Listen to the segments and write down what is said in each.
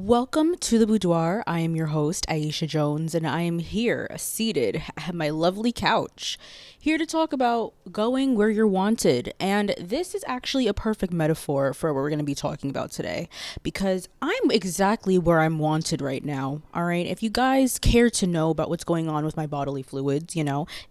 Welcome to the Boudoir. I am your host, Aisha Jones, and I am here, seated at my lovely couch, here to talk about going where you're wanted. And this is actually a perfect metaphor for what we're going to be talking about today, because I'm exactly where I'm wanted right now. All right. If you guys care to know about what's going on with my bodily fluids,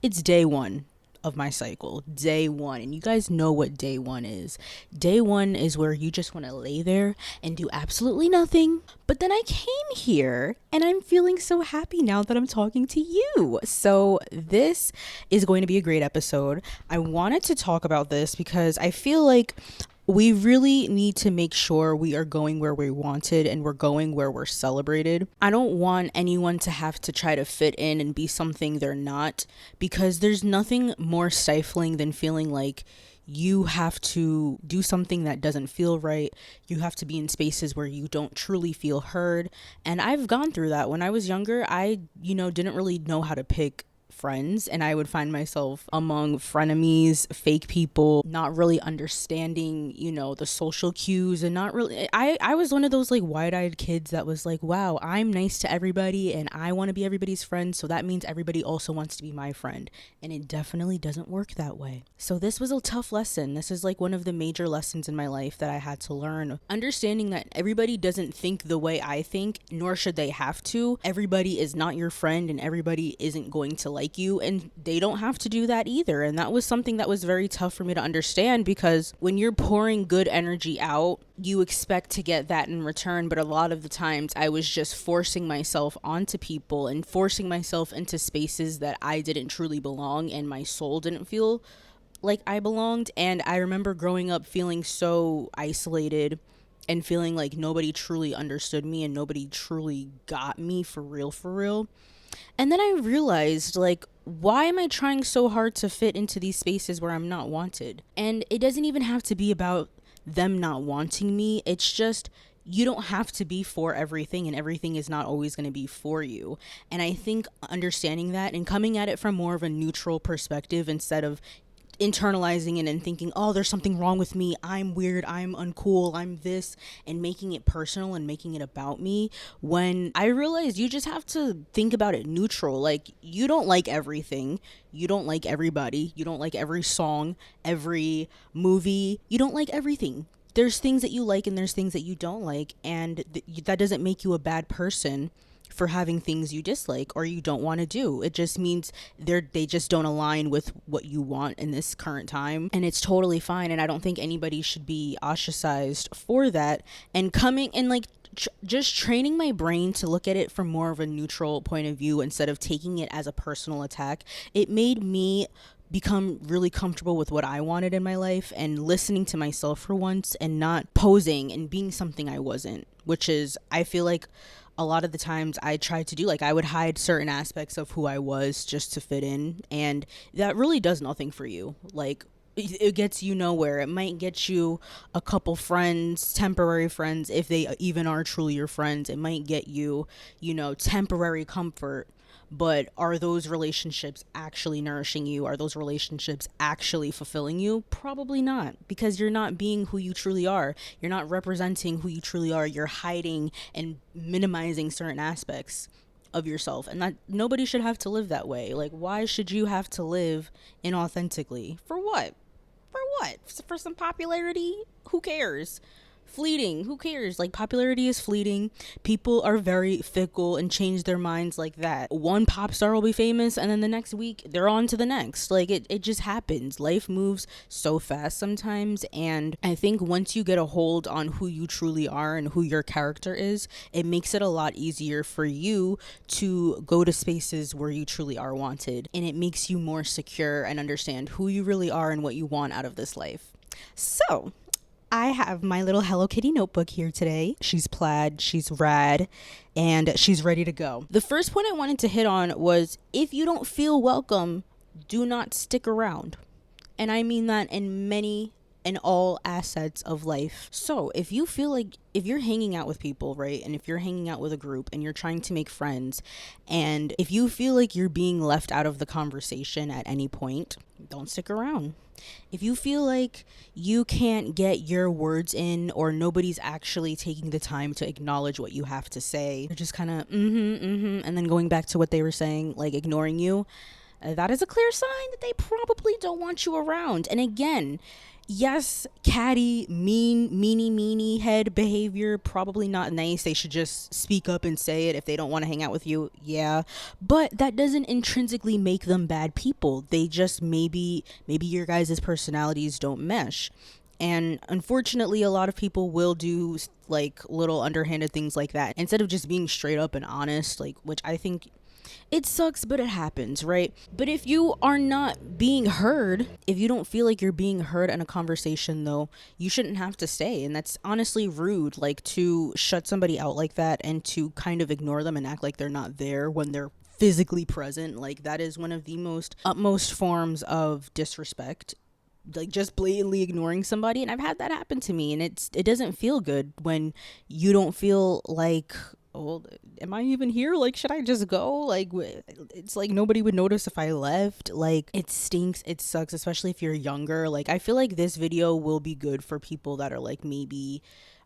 it's day one of my cycle, day one. And you guys know what day one is. Day one is where you just want to lay there and do absolutely nothing. But then I came here and I'm feeling so happy now that I'm talking to you. So this is going to be a great episode. I wanted to talk about this because I feel like we really need to make sure we are going where we're wanted and we're going where we're celebrated. I don't want anyone to have to try to fit in and be something they're not, because there's nothing more stifling than feeling like you have to do something that doesn't feel right. You have to be in spaces where you don't truly feel heard. And I've gone through that. When I was younger, I didn't really know how to pick friends, and I would find myself among frenemies, fake people, not really understanding, the social cues, and not really I was one of those like wide-eyed kids that was like, wow, I'm nice to everybody and I want to be everybody's friend, so that means everybody also wants to be my friend. And it definitely doesn't work that way. So this was a tough lesson. This is like one of the major lessons in my life that I had to learn. Understanding that everybody doesn't think the way I think, nor should they have to. Everybody is not your friend and everybody isn't going to like you, and they don't have to do that either. And that was something that was very tough for me to understand, because when you're pouring good energy out, you expect to get that in return. But a lot of the times I was just forcing myself onto people and forcing myself into spaces that I didn't truly belong, and my soul didn't feel like I belonged. And I remember growing up feeling so isolated and feeling like nobody truly understood me and nobody truly got me for real. And then I realized, like, why am I trying so hard to fit into these spaces where I'm not wanted? And it doesn't even have to be about them not wanting me. It's just, you don't have to be for everything, and everything is not always going to be for you. And I think understanding that and coming at it from more of a neutral perspective, instead of internalizing it and thinking, oh, there's something wrong with me, I'm weird, I'm uncool, I'm this, and making it personal and making it about me, when I realized you just have to think about it neutral. Like, you don't like everything, you don't like everybody, you don't like every song, every movie, you don't like everything. There's things that you like and there's things that you don't like, and that doesn't make you a bad person for having things you dislike or you don't want to do. It just means they just don't align with what you want in this current time, and it's totally fine. And I don't think anybody should be ostracized for that. And coming and like just training my brain to look at it from more of a neutral point of view instead of taking it as a personal attack, it made me become really comfortable with what I wanted in my life and listening to myself for once, and not posing and being something I wasn't, which is, I feel like a lot of the times I tried to do. Like, I would hide certain aspects of who I was just to fit in, and that really does nothing for you. Like, it gets you nowhere. It might get you a couple friends, temporary friends, if they even are truly your friends. It might get you, temporary comfort. But are those relationships actually nourishing you? Are those relationships actually fulfilling you? Probably not, because you're not being who you truly are. You're not representing who you truly are. You're hiding and minimizing certain aspects of yourself, and that nobody should have to live that way. Like, why should you have to live inauthentically? For what? For what? For some popularity? Who cares? Fleeting, who cares? Like, popularity is fleeting. People are very fickle and change their minds like that. One pop star will be famous and then the next week they're on to the next. Like, it just happens. Life moves so fast sometimes, and I think once you get a hold on who you truly are and who your character is, it makes it a lot easier for you to go to spaces where you truly are wanted, and it makes you more secure and understand who you really are and what you want out of this life. So I have my little Hello Kitty notebook here today. She's plaid, she's rad, and she's ready to go. The first point I wanted to hit on was, if you don't feel welcome, do not stick around. And I mean that in many in all assets of life. So if you feel like, if you're hanging out with people, right, and if you're hanging out with a group and you're trying to make friends, and if you feel like you're being left out of the conversation at any point, don't stick around. If you feel like you can't get your words in, or nobody's actually taking the time to acknowledge what you have to say, you're just kind of and then going back to what they were saying, like ignoring you, that is a clear sign that they probably don't want you around. And again, yes, catty, meanie head behavior, probably not nice. They should just speak up and say it if they don't want to hang out with you. Yeah. But that doesn't intrinsically make them bad people. They just maybe your guys' personalities don't mesh. And unfortunately, a lot of people will do like little underhanded things like that instead of just being straight up and honest, like, which I think it sucks, but it happens, right? But if you are not being heard, if you don't feel like you're being heard in a conversation, though, you shouldn't have to stay. And that's honestly rude, like to shut somebody out like that and to kind of ignore them and act like they're not there when they're physically present. Like, that is one of the most utmost forms of disrespect, like just blatantly ignoring somebody. And I've had that happen to me, and it doesn't feel good when you don't feel like, well, am I even here? Like, should I just go? Like, it's like nobody would notice if I left. Like, it stinks. It sucks, especially if you're younger. Like, I feel like this video will be good for people that are like maybe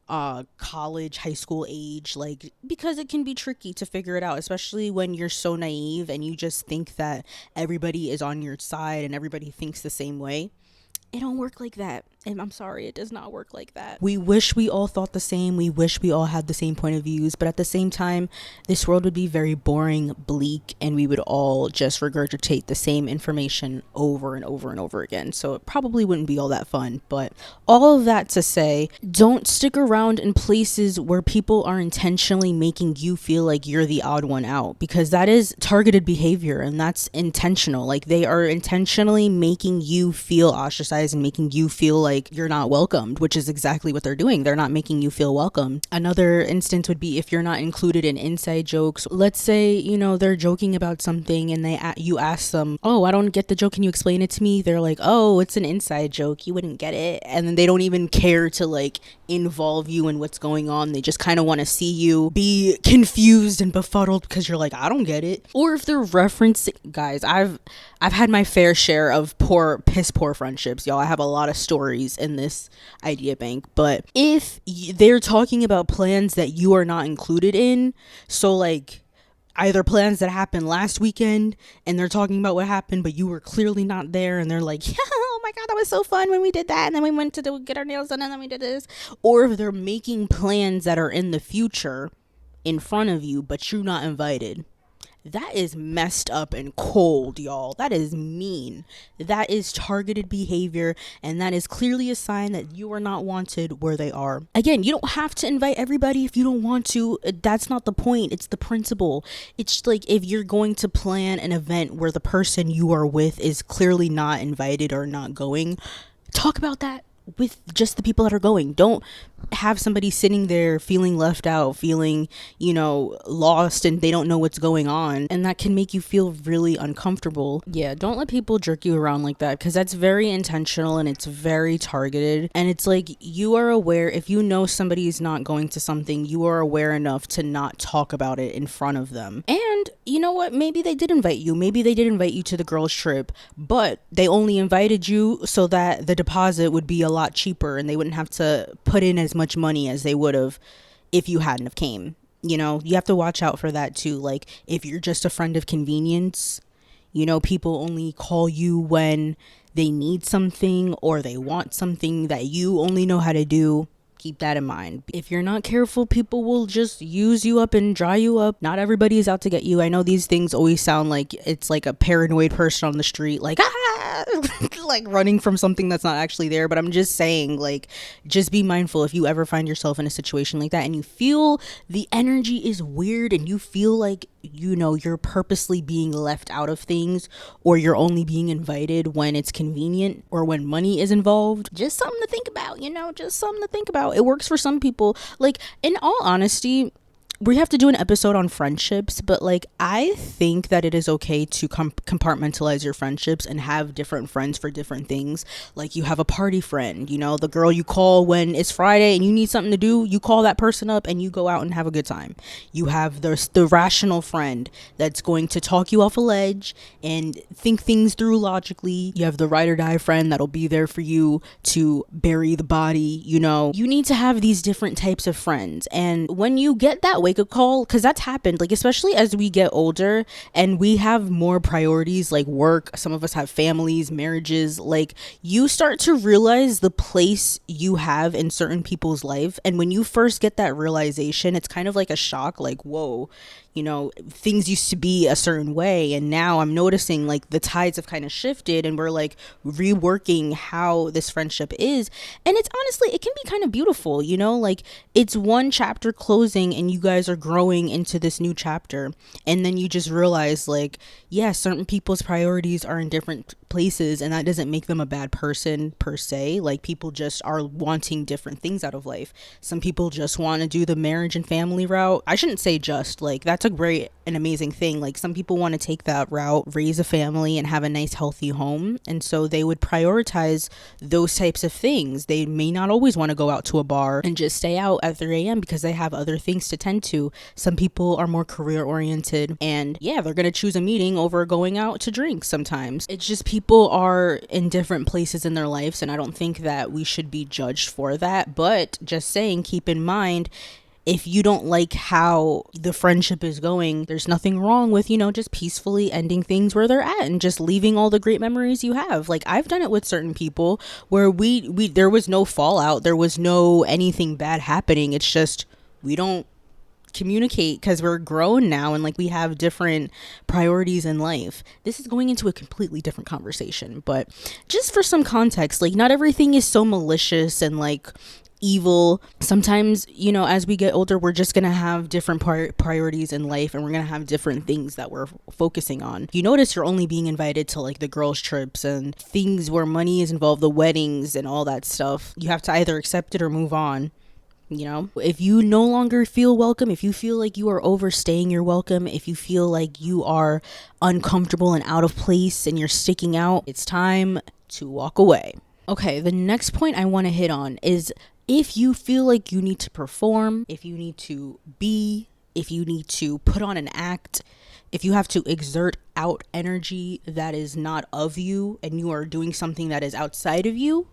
college, high school age, like, because it can be tricky to figure it out, especially when you're so naive and you just think that everybody is on your side and everybody thinks the same way. It don't work like that. And I'm sorry, it does not work like that. We wish we all thought the same. We wish we all had the same point of views. But at the same time, this world would be very boring, bleak, and we would all just regurgitate the same information over and over and over again. So it probably wouldn't be all that fun. But all of that to say, don't stick around in places where people are intentionally making you feel like you're the odd one out, because that is targeted behavior and that's intentional. Like, they are intentionally making you feel ostracized and making you feel like you're not welcomed, which is exactly what they're doing. They're not making you feel welcome. Another instance would be if you're not included in inside jokes. Let's say, you know, they're joking about something and you ask them, oh, I don't get the joke, can you explain it to me? They're like, oh, it's an inside joke, you wouldn't get it. And then they don't even care to like involve you in what's going on. They just kind of want to see you be confused and befuddled because you're like, I don't get it. Or if they're referencing, guys, I've had my fair share of piss poor friendships, y'all. I have a lot of stories in this idea bank. But if they're talking about plans that you are not included in, so like either plans that happened last weekend and they're talking about what happened but you were clearly not there, and they're like, yeah, oh my god, that was so fun when we did that, and then we went to get our nails done, and then we did this. Or if they're making plans that are in the future in front of you but you're not invited, that is messed up and cold, y'all. That is mean. That is targeted behavior, and that is clearly a sign that you are not wanted where they are. Again, you don't have to invite everybody if you don't want to. That's not the point. It's the principle. It's like, if you're going to plan an event where the person you are with is clearly not invited or not going, talk about that with just the people that are going. Don't have somebody sitting there feeling left out, feeling, you know, lost, and they don't know what's going on, and that can make you feel really uncomfortable. Yeah, don't let people jerk you around like that, because that's very intentional and it's very targeted. And it's like, you are aware, if you know somebody is not going to something, you are aware enough to not talk about it in front of them. And you know what, maybe they did invite you, maybe they did invite you to the girls trip, but they only invited you so that the deposit would be a lot cheaper and they wouldn't have to put in as much money as they would have if you hadn't have came. You know, you have to watch out for that too. Like, if you're just a friend of convenience, you know, people only call you when they need something or they want something that you only know how to do. Keep that in mind. If you're not careful, people will just use you up and dry you up. Not everybody is out to get you. I know these things always sound like it's like a paranoid person on the street, like, like running from something that's not actually there. But I'm just saying, like, just be mindful if you ever find yourself in a situation like that and you feel the energy is weird and you feel like, you know, you're purposely being left out of things, or you're only being invited when it's convenient or when money is involved. Just something to think about, you know, just something to think about. It works for some people. Like, in all honesty, we have to do an episode on friendships, but like I think that it is okay to compartmentalize your friendships and have different friends for different things. Like you have a party friend, you know, the girl you call when it's Friday and you need something to do, you call that person up and you go out and have a good time. You have the rational friend that's going to talk you off a ledge and think things through logically. You have the ride or die friend that'll be there for you to bury the body. You know, you need to have these different types of friends. And when you get that wake up call, because that's happened, like especially as we get older and we have more priorities like work, some of us have families, marriages, like you start to realize the place you have in certain people's life. And when you first get that realization, it's kind of like a shock, like whoa, you know, things used to be a certain way and now I'm noticing like the tides have kind of shifted and we're like reworking how this friendship is. And it's honestly, it can be kind of beautiful, you know, like it's one chapter closing and you guys are growing into this new chapter. And then you just realize like, yeah, certain people's priorities are in different places and that doesn't make them a bad person per se. Like people just are wanting different things out of life. Some people just want to do the marriage and family route. I shouldn't say just, like that's a great and amazing thing. Like some people want to take that route, raise a family and have a nice healthy home, and so they would prioritize those types of things. They may not always want to go out to a bar and just stay out at 3 a.m. because they have other things to tend to. Some people are more career oriented and yeah, they're going to choose a meeting over going out to drink sometimes. It's just people are in different places in their lives and I don't think that we should be judged for that. But just saying, keep in mind, if you don't like how the friendship is going, there's nothing wrong with, you know, just peacefully ending things where they're at and just leaving all the great memories you have. Like I've done it with certain people where we there was no fallout, there was no anything bad happening. It's just we don't communicate because we're grown now and like we have different priorities in life. This is going into a completely different conversation, but just for some context, like not everything is so malicious and like evil. Sometimes, you know, as we get older, we're just gonna have different priorities in life and we're gonna have different things that we're focusing on. You notice you're only being invited to like the girls trips and things where money is involved, the weddings and all that stuff. You have to either accept it or move on. You know, if you no longer feel welcome, if you feel like you are overstaying your welcome, if you feel like you are uncomfortable and out of place and you're sticking out, it's time to walk away. Okay, the next point I want to hit on is if you feel like you need to perform, if you need to be, if you need to put on an act, if you have to exert out energy that is not of you and you are doing something that is outside of you,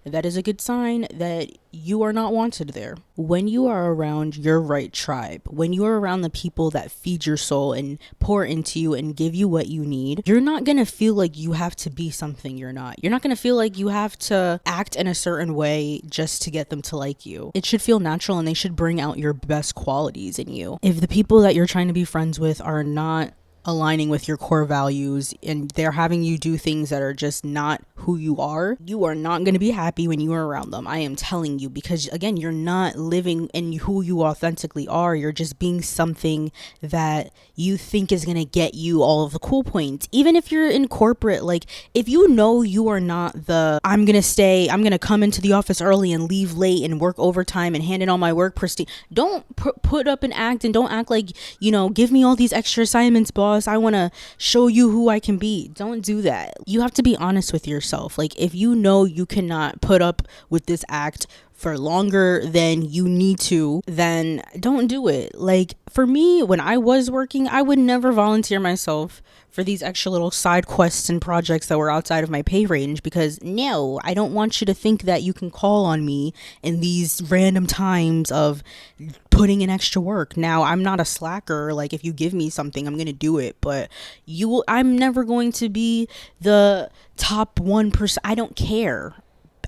that is a good sign that you are not wanted there. When you are around your right tribe, when you are around the people that feed your soul and pour into you and give you what you need, you're not going to feel like you have to be something you're not. You're not going to feel like you have to act in a certain way just to get them to like you. It should feel natural and they should bring out your best qualities in you. If the people that you're trying to be friends with are not aligning with your core values and they're having you do things that are just not who you are not going to be happy when you are around them. I am telling you, because again, you're not living in who you authentically are. You're just being something that you think is going to get you all of the cool points. Even if you're in corporate, like if you know you are not the I'm going to come into the office early and leave late and work overtime and hand in all my work pristine. Don't put up an act and don't act like, you know, give me all these extra assignments, boss. I want to show you who I can be. Don't do that. You have to be honest with yourself. Like if you know you cannot put up with this act for longer than you need to, then don't do it. Like for me, when I was working, I would never volunteer myself for these extra little side quests and projects that were outside of my pay range, because no, I don't want you to think that you can call on me in these random times of putting in extra work. Now, I'm not a slacker. Like if you give me something, I'm going to do it, but I'm never going to be the top 1%. I don't care.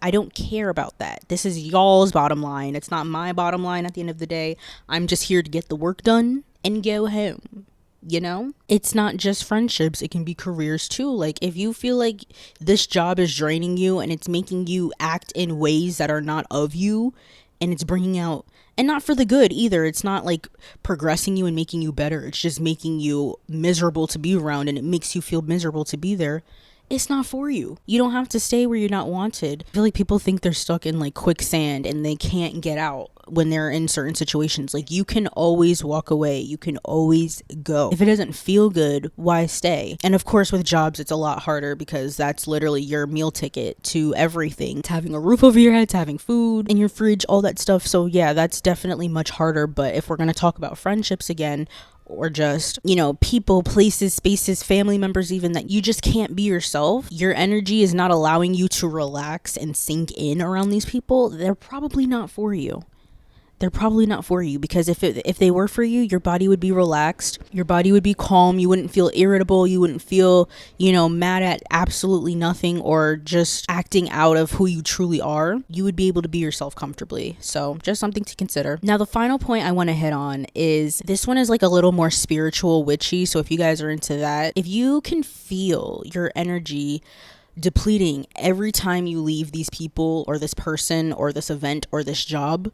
I don't care about that. This is y'all's bottom line. It's not my bottom line at the end of the day. I'm just here to get the work done and go home. You know, it's not just friendships. It can be careers too. Like if you feel like this job is draining you and it's making you act in ways that are not of you and it's bringing out, and not for the good either. It's not like progressing you and making you better. It's just making you miserable to be around and it makes you feel miserable to be there. It's not for you. You don't have to stay where you're not wanted. I feel like people think they're stuck in like quicksand and they can't get out. when they're in certain situations. Like, you can always walk away, you can always go. If it doesn't feel good, why stay? And of course, with jobs, it's a lot harder because that's literally your meal ticket to everything, to having a roof over your head, to having food in your fridge, all that stuff. So yeah, that's definitely much harder. But if we're going to talk about friendships again, or just, you know, people, places, spaces, family members even, that you just can't be yourself, your energy is not allowing you to relax and sink in around these people, they're probably not for you. They're probably not for you, because if they were for you, your body would be relaxed, your body would be calm, you wouldn't feel irritable, you wouldn't feel, you know, mad at absolutely nothing or just acting out of who you truly are. You would be able to be yourself comfortably. So just something to consider. Now, the final point I want to hit on is, this one is like a little more spiritual, witchy. So if you guys are into that, if you can feel your energy depleting every time you leave these people or this person or this event or this job,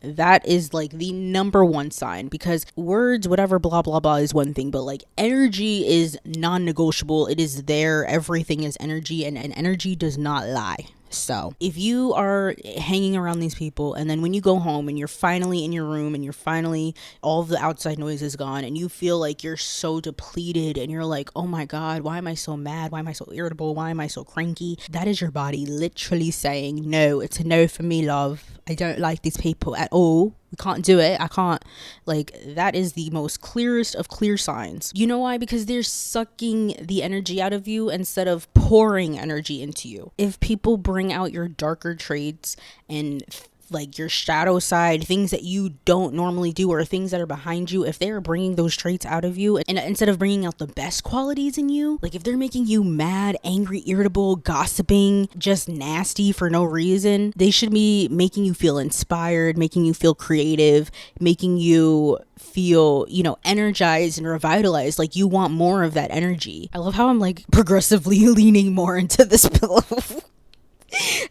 that is like the number one sign. Because words, whatever, blah blah blah, is one thing, but like energy is non-negotiable. It is there. Everything is energy, and energy does not lie. So if you are hanging around these people, and then when you go home and you're finally in your room and you're finally, all of the outside noise is gone, and you feel like you're so depleted and you're like, oh my God, why am I so mad? Why am I so irritable? Why am I so cranky? That is your body literally saying, no, it's a no for me, love. I don't like these people at all. We can't do it. I can't. Like, that is the most clearest of clear signs. You know why? Because they're sucking the energy out of you instead of pouring energy into you. If people bring out your darker traits and like your shadow side, things that you don't normally do, or things that are behind you, if they're bringing those traits out of you, and instead of bringing out the best qualities in you, like if they're making you mad, angry, irritable, gossiping, just nasty for no reason, they should be making you feel inspired, making you feel creative, making you feel, you know, energized and revitalized, like you want more of that energy. I love how I'm like progressively leaning more into this pillow.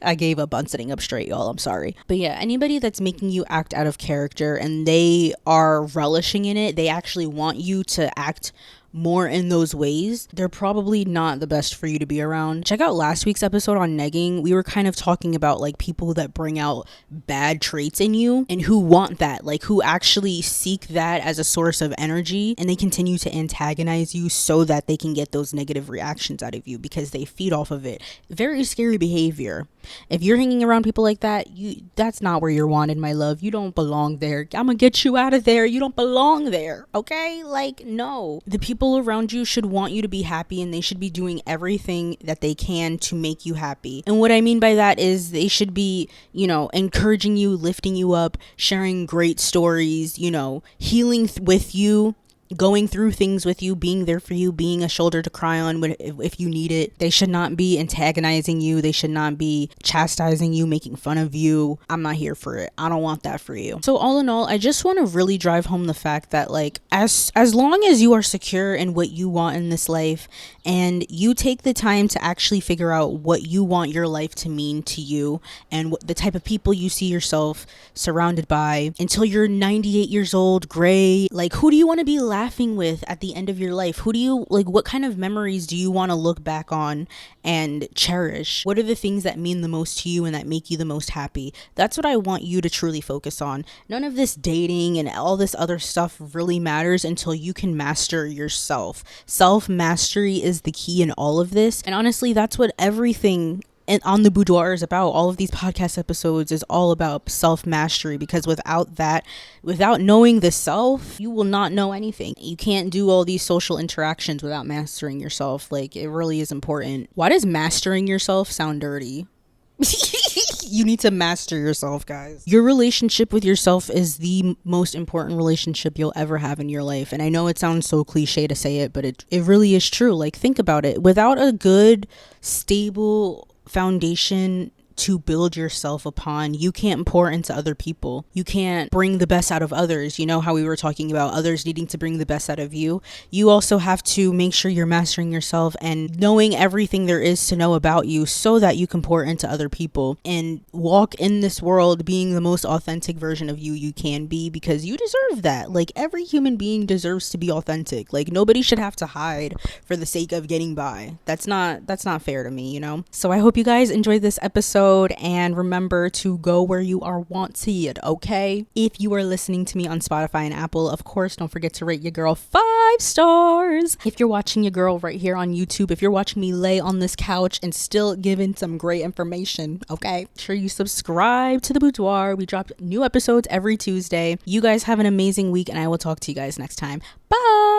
I gave up on sitting up straight, y'all. I'm sorry. But yeah, anybody that's making you act out of character and they are relishing in it, they actually want you to act more in those ways, they're probably not the best for you to be around. Check out last week's episode on negging. We were kind of talking about like people that bring out bad traits in you and who want that, like who actually seek that as a source of energy, and they continue to antagonize you so that they can get those negative reactions out of you because they feed off of it. Very scary behavior. If you're hanging around people like that, that's not where you're wanted, my love. You don't belong there. I'm gonna get you out of there. You don't belong there. Okay? Like, no. The people around you should want you to be happy, and they should be doing everything that they can to make you happy. And what I mean by that is they should be, you know, encouraging you, lifting you up, sharing great stories, you know, healing with you, going through things with you, being there for you, being a shoulder to cry on if you need it. They should not be antagonizing you. They should not be chastising you, making fun of you. I'm not here for it. I don't want that for you. So all in all, I just want to really drive home the fact that like as long as you are secure in what you want in this life, and you take the time to actually figure out what you want your life to mean to you and what the type of people you see yourself surrounded by until you're 98 years old, gray, like who do you want to be laughing with at the end of your life? Who do you like? What kind of memories do you want to look back on and cherish? What are the things that mean the most to you and that make you the most happy? That's what I want you to truly focus on. None of this dating and all this other stuff really matters until you can master yourself. Self-mastery is the key in all of this. And honestly, that's what everything and on the Boudoir is about. All of these podcast episodes is all about self-mastery, because without that, without knowing the self, you will not know anything. You can't do all these social interactions without mastering yourself. Like, it really is important. Why does mastering yourself sound dirty? You need to master yourself, guys. Your relationship with yourself is the most important relationship you'll ever have in your life. And I know it sounds so cliche to say it, but it really is true. Like, think about it. Without a good, stable foundation to build yourself upon, you can't pour into other people. You can't bring the best out of others. You know how we were talking about others needing to bring the best out of you? You also have to make sure you're mastering yourself and knowing everything there is to know about you so that you can pour into other people and walk in this world being the most authentic version of you can be, because you deserve that. Like, every human being deserves to be authentic. Like, nobody should have to hide for the sake of getting by. That's not fair to me, you know? So I hope you guys enjoyed this episode. episode, and remember to go where you are wanted, okay? If you are listening to me on Spotify and Apple, of course, don't forget to rate your girl 5 stars. If you're watching your girl right here on YouTube, if you're watching me lay on this couch and still giving some great information, okay? Make sure you subscribe to the Boudoir. We drop new episodes every Tuesday. You guys have an amazing week, and I will talk to you guys next time. Bye!